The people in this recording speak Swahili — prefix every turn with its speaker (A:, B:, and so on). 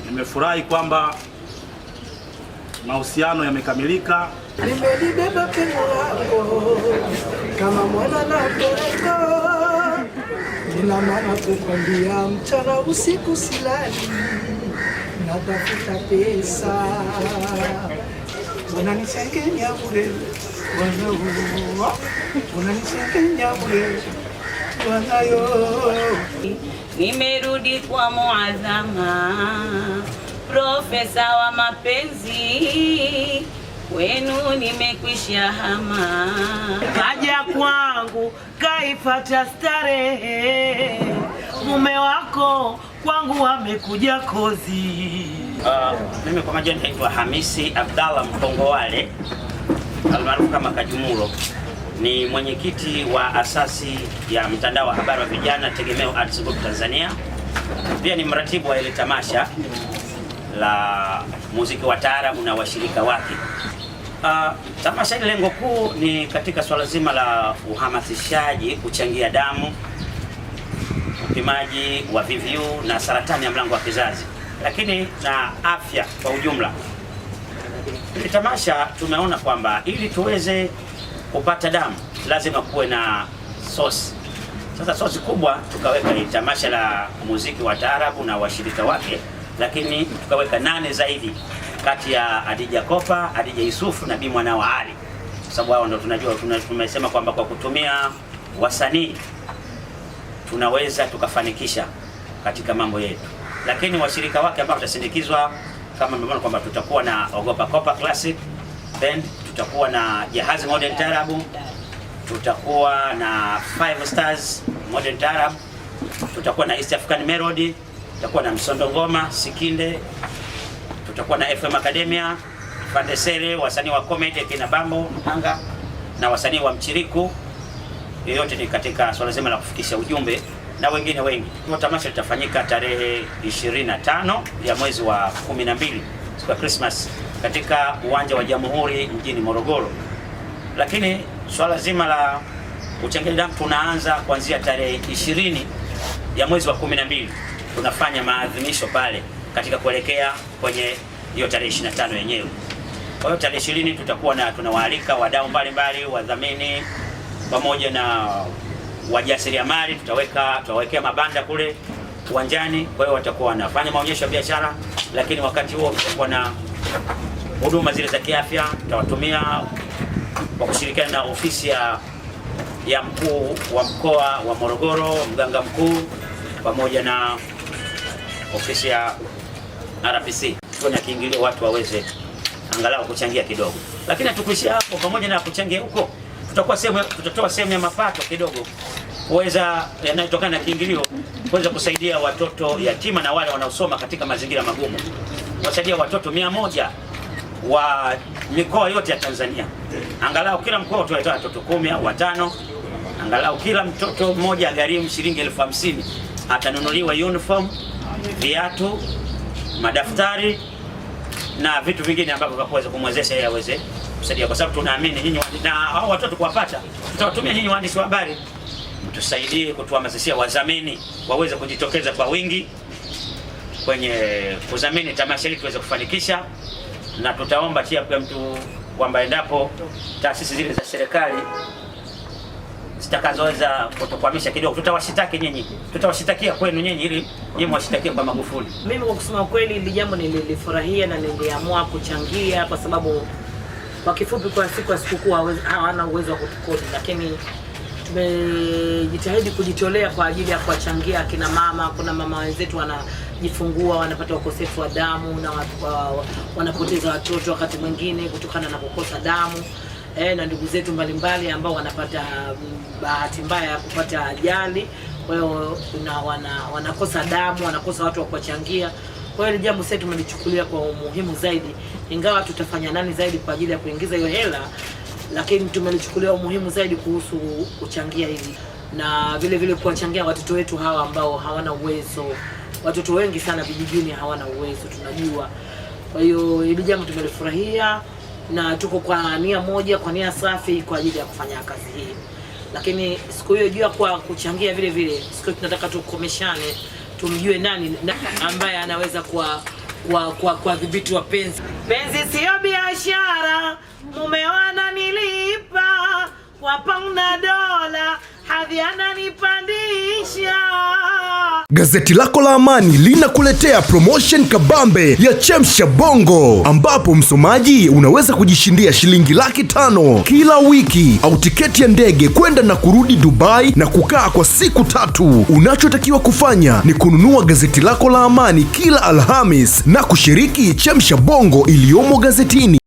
A: Nimefurahi kwamba mahusiano yamekamilika.
B: Nimelibeba pengo lako kama mwana na mtoto, nina maana kukwambia mchana usiku silali, natafuta pesa, unanisengenya bure unanisengenya bure wanayo.
C: Nimerudi kwa Muadhama, profesa wa mapenzi, wenu nimekwisha hama.
B: Kaja kwangu kaipata starehe, mume wako kwangu amekuja kozi.
D: Mimi kwa majina naitwa Hamisi Abdallah Mkongowale almaarufu kama Kajumulo, ni mwenyekiti wa asasi ya mtandao wa habari wa vijana Tegemeo Arts Group Tanzania. Pia ni mratibu wa ile tamasha la muziki wa taarabu na washirika wake. Tamasha ile lengo kuu ni katika swala zima la uhamasishaji, kuchangia damu, upimaji wa VVU na saratani ya mlango wa kizazi, lakini na afya kwa ujumla. Ile tamasha tumeona kwamba ili tuweze kupata damu lazima kuwe na source. Sasa source kubwa tukaweka ni tamasha la muziki wa taarabu na washirika wake, lakini tukaweka 8 zaidi kati ya Adija Kopa, Adija Yusufu na Bi Mwana wa Ali, sababu hao ndio tunajua tumesema kwamba kwa kutumia wasanii tunaweza tukafanikisha katika mambo yetu. Lakini washirika wake ambao tutasindikizwa kama mmeona kwamba tutakuwa na Ogopa Kopa Classic Band, tutakuwa na Jahazi Modern Taarab, tutakuwa na 5 Stars Modern Taarab, tutakuwa na East African Melody, tutakuwa na Msondo Ngoma, Sikinde, tutakuwa na FM Academia, Fandesere, wasanii wa comedy kina Bambo Hanga na wasanii wa mchiriku. Yote ni katika swala zima la kufikisha ujumbe na wengine wengi. Kwa tamasha litafanyika tarehe 25 ya mwezi wa 12 siku ya Christmas katika uwanja wa Jamhuri mjini Morogoro. Lakini swala zima la uchangiaji damu tunaanza kuanzia tarehe 20 ya mwezi wa 12. Tunafanya maadhimisho pale katika kuelekea kwenye hiyo tarehe 25 yenyewe. Kwa hiyo tarehe 20 tutakuwa tunawaalika wadau mbalimbali, wadhamini pamoja na wajasiriamali. Tutawekea mabanda kule uwanjani, kwa hiyo watakuwa wanafanya maonyesho ya biashara, lakini wakati huo tutakuwa na huduma zile za kiafya tutawatumia kwa kushirikiana na ofisi ya mkuu wa mkoa wa Morogoro, mganga mkuu, pamoja na ofisi ya RPC. Tuna kiingilio watu waweze angalau kuchangia kidogo. Lakini hatukuishia hapo, pamoja na kuchangia huko tutatoa sehemu ya mapato kidogo kuweza yanayotokana na kiingilio kuweza kusaidia watoto yatima na wale wanaosoma katika mazingira magumu. Wasaidia watoto 100 wa mikoa yote ya Tanzania. Angalau kila mkoa tutatoa watoto 10 au 5. Angalau kila mtoto mmoja agharimu shilingi 50,000. Atanunuliwa uniform, viatu, madaftari na vitu vingine ambavyo vinaweza kumwezesha yeye aweze kusaidia, kwa sababu tunaamini nyinyi na hao watoto kuwapata tutawatumia nyinyi waandishi wa habari, mtusaidie kutuhamasishia wadhamini waweze kujitokeza kwa wingi kwenye kudhamini tamasha hili tuweze kufanikisha. Na tutaomba pia mtu kwamba endapo taasisi zile za serikali zitakazoweza kutukwamisha kidogo, tutawashitaki nyinyi, tutawashitakia kwenu nyinyi ili nyinyi mwashitakie kwa Magufuli.
E: Mimi kwa kusema kweli hili jambo nilifurahia na niliamua kuchangia kwa sababu kwa kifupi kwa siku ya sikukuu hawana uwezo wa kutukodi, lakini tumejitahidi kujitolea kwa ajili ya kuwachangia akina mama. Kuna mama wenzetu wanajifungua, wanapata ukosefu wa damu na wanapoteza watoto wakati mwingine kutokana na kukosa damu. Na ndugu zetu mbalimbali ambao wanapata bahati mbaya ya kupata ajali, kwa hiyo wanakosa damu, wanakosa watu wa kuwachangia. Kwa hiyo jambo sasa tumelichukulia kwa umuhimu zaidi, ingawa tutafanya nani zaidi kwa ajili ya kuingiza hiyo hela, lakini tumelichukulia umuhimu zaidi kuhusu kuchangia hivi na vile vile kuwachangia watoto wetu hawa ambao hawana uwezo. Watoto wengi sana vijijini hawana uwezo, tunajua. Kwa hiyo hili jambo tumelifurahia na tuko kwa nia moja, kwa nia safi kwa ajili ya kufanya kazi hii. lakini siku hiyo jua kwa kuchangia vile vile, siku tunataka tukomeshane, tumjue nani ambaye anaweza kwa dhibiti wa penzi. Penzi sio biashara, mume wananilipa kwa pauna dola, hadhi ananipandisha.
F: Gazeti lako la Amani linakuletea promotion kabambe ya Chemsha Bongo, ambapo msomaji unaweza kujishindia shilingi 500 kila wiki au tiketi ya ndege kwenda na kurudi Dubai na kukaa kwa siku 3. Unachotakiwa kufanya ni kununua gazeti lako la Amani kila Alhamis na kushiriki Chemsha Bongo iliyomo gazetini.